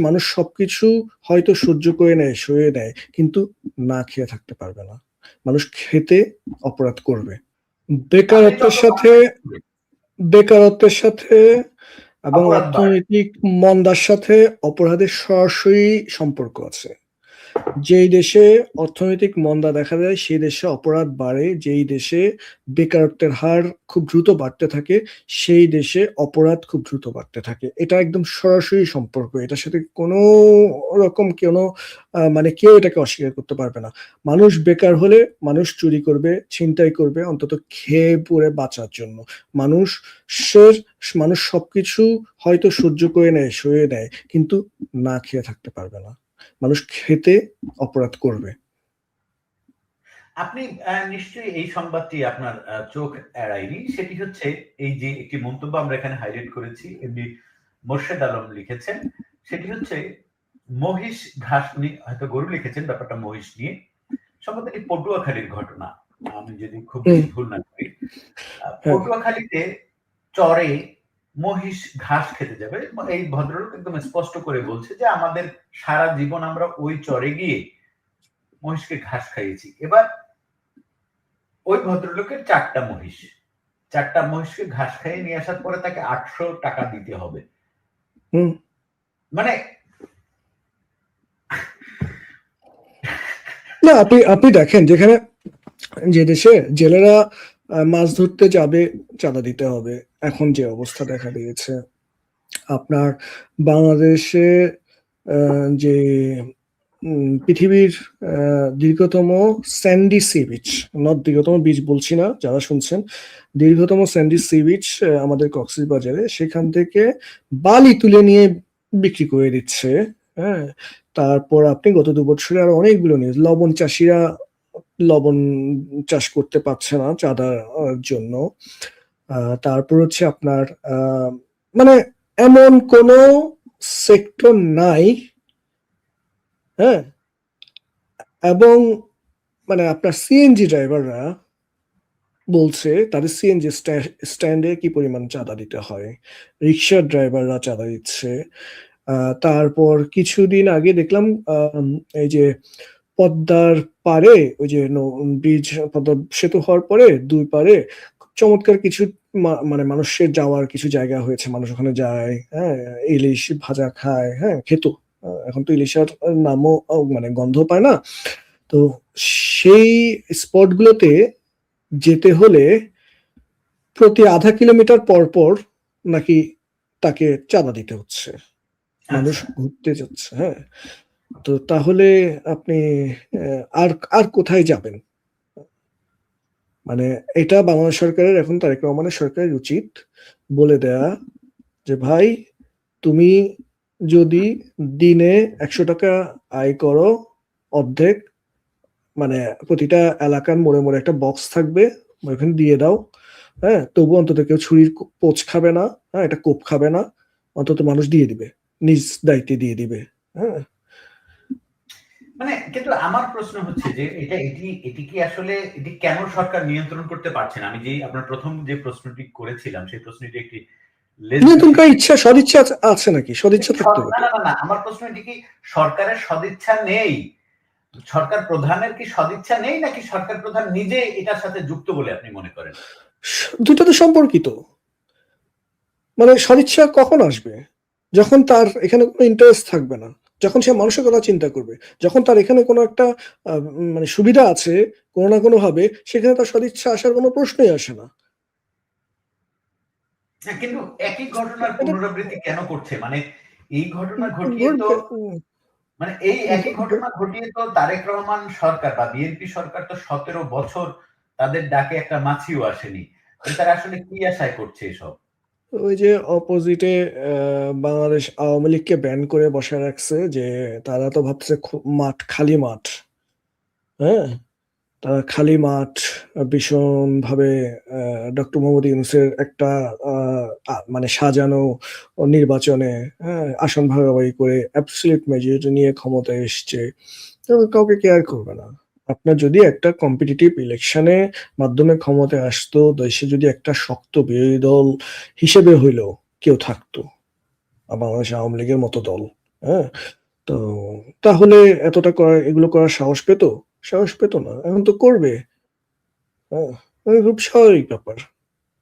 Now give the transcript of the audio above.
মানুষ সবকিছু হয়তো সহ্য করে নেয়, সয়ে নেয়, কিন্তু না খেয়ে থাকতে পারবে না। মানুষ খেতে অপরাধ করবে। বেকারত্বের সাথে বেকারত্বের সাথে এবং অপরাধ বাড়ে। অর্থনৈতিক মন্দার সাথে অপরাধের সরাসরি সম্পর্ক আছে। যেই দেশে অর্থনৈতিক মন্দা দেখা যায় সেই দেশে অপরাধ বাড়ে, যেই দেশে বেকারত্বের হার খুব দ্রুত বাড়তে থাকে সেই দেশে অপরাধ খুব দ্রুত বাড়তে থাকে। এটা একদম সরাসরি সম্পর্ক, এটার সাথে কোনো রকম মানে কেউ এটাকে অস্বীকার করতে পারবে না। মানুষ বেকার হলে মানুষ চুরি করবে, ছিনতাই করবে, অন্তত খেয়ে পরে বাঁচার জন্য। মানুষ সবকিছু হয়তো সহ্য করে নেয়, সয়ে নেয়, কিন্তু না খেয়ে থাকতে পারবে না। মানুষ খেতে অপরাধ করবে। আপনি নিশ্চয়ই এই সংবাদটি আপনার চোখ এড়ায়নি। সেটি হচ্ছে এই যে একটি মন্তব্য আমরা এখানে হাইলাইট করেছি, এমনি মোর্শেদ আলম লিখেছেন। সেটি হচ্ছে মহিষ ঘাস, উনি হয়তো গরু লিখেছেন, ব্যাপারটা মহিষ নিয়ে। সম্ভবত এটি পটুয়াখালীর ঘটনা, আমি যদি খুব বেশি ভুল না করি। পটুয়াখালীতে চরে মহিষ ঘাস খেতে যাবে। এই ভদ্রলোক একদম স্পষ্ট করে বলছে যে আমাদের সারা জীবন আমরা ওই চরে গিয়ে মহিষকে ঘাস খাইয়েছি। এবার ওই ভদ্রলোকের 4টা মহিষ, 4টা মহিষকে ঘাস খাইয়ে নিয়ে আসার পরে তাকে 800 টাকা দিতে হবে। মানে না, আপনি দেখেন, যেখানে যে দেশে জেলেরা মাছ ধরতে যাবে চাঁদা দিতে হবে, এখন যে অবস্থা দেখা দিয়েছে আপনার বাংলাদেশে, যে পৃথিবীর দীর্ঘতম স্যান্ডি সি বিচ, নট দীর্ঘতম বিচ বলছি না, যারা শুনছেন, দীর্ঘতম স্যান্ডি সি বিচ আমাদের কক্সবাজারে, সেখান থেকে বালি তুলে নিয়ে বিক্রি করে দিচ্ছে। হ্যাঁ, তারপর আপনি গত 2 বছরে আরো অনেকগুলো নিউজ, লবণ চাষিরা লবণ চাষ করতে পারছে না চাঁদার জন্য। তারপর হচ্ছে আপনার মানে এমন কোন সেক্টর নাই, হ্যাঁ, এবং মানে আপনার সিএনজি ড্রাইভাররা বলছে তাদের সিএনজি স্ট্যান্ডে কি পরিমাণ চাঁদা দিতে হয়, রিক্সার ড্রাইভাররা চাঁদা দিচ্ছে। তারপর কিছুদিন আগে দেখলাম এই যে পদ্মার পারে, ওই যে ব্রিজ, পদ্মা সেতু হওয়ার পরে 2 পারে চমৎকার কিছু মানে মানুষের যাওয়ার কিছু জায়গা হয়েছে, মানুষ ওখানে যায়, হ্যাঁ, ইলিশ ভাজা খায়, হ্যাঁ, খেত। এখন তো ইলিশের নামও মানে গন্ধ পায় না। তো সেই স্পটগুলোতে যেতে হলে প্রতি আধা কিলোমিটার পর পর নাকি তাকে চাঁদা দিতে হচ্ছে, মানুষ ঘুরতে যাচ্ছে। হ্যাঁ, তো তাহলে আপনি আর আর কোথায় যাবেন? মানে এটা বাংলাদেশ সরকারের, এখন তারেক রহমানের সরকারের উচিত বলে দেয়া যে ভাই, তুমি যদি দিনে 100 টাকা আয় করো, অর্ধেক মানে প্রতিটা এলাকার মোড়ে মোড়ে একটা বক্স থাকবে, ওখানে দিয়ে দাও। হ্যাঁ, তবু অন্তত কেউ ছুরির পোচ খাবে না, হ্যাঁ, এটা কোপ খাবে না, অন্তত মানুষ দিয়ে দিবে, নিজ দায়িত্বে দিয়ে দিবে। হ্যাঁ, মানে কিন্তু আমার প্রশ্ন হচ্ছে যে এটি কি আসলে এটি কেন সরকার নিয়ন্ত্রণ করতে পারছে না? আমি যে আপনার প্রথম যে প্রশ্নটি করেছিলাম সেই প্রশ্নটি একটি নিয়ন্ত্রণ করার ইচ্ছা, সদিচ্ছা আছে নাকি? সদিচ্ছা থাকতে হবে। না, আমার প্রশ্ন এটি কি সরকারের সদিচ্ছা নেই, সরকার প্রধানের কি সদিচ্ছা নেই, নাকি সরকার প্রধান নিজে এটার সাথে যুক্ত বলে আপনি মনে করেন? দুটো তো সম্পর্কিত। মানে সদিচ্ছা কখন আসবে? যখন তার এখানে কোনো ইন্টারেস্ট থাকবে না, যখন সে মানুষের কথা চিন্তা করবে, যখন তার এখানে কোনো একটা মানে সুবিধা আছে কোনো না কোনো ভাবে, সেখানে তার সদিচ্ছা আসার কোনো প্রশ্নই আসে না। কিন্তু একই ঘটনার পুনরাবৃত্তি কেন করছে? মানে এই ঘটনা ঘটিয়ে তো মানে এই একই ঘটনা ঘটিয়ে তো তারেক রহমান সরকার বা বিএনপি সরকার তো 17 বছর তাদের ডাকে একটা মাছিও আসেনি। তারা আসলে কি আশায় করছে এসব? ওই যে অপোজিটে বাংলাদেশ আওয়ামী লীগকে ব্যান করে বসে রাখছে, যে তারা তো ভাবছে মাঠ, খালি মাঠ, হ্যাঁ, তারা খালি মাঠ ভীষণভাবে ডক্টর মোহাম্মদ ইউনূসের একটা মানে সাজানো নির্বাচনে, হ্যাঁ, আসন ভাগাভাগি করে অ্যাবসলিউট মেজরিটি নিয়ে ক্ষমতায় এসছে, কাউকে কেয়ার করবে না। আপনার যদি একটা কম্পিটিটিভ ইলেকশনে মাধ্যমে ক্ষমতায় আসতো, দেশে যদি একটা শক্ত বিরোধী দল হিসেবে হইলেও কেউ থাকতো, বাংলাদেশ আওয়ামী লীগের মতো দল, হ্যাঁ? তো তাহলে এতটা এগুলো করার সাহস পেত? সাহস পেত না। এখন তো করবে। হ্যাঁ? খুব স্বাভাবিক ব্যাপার।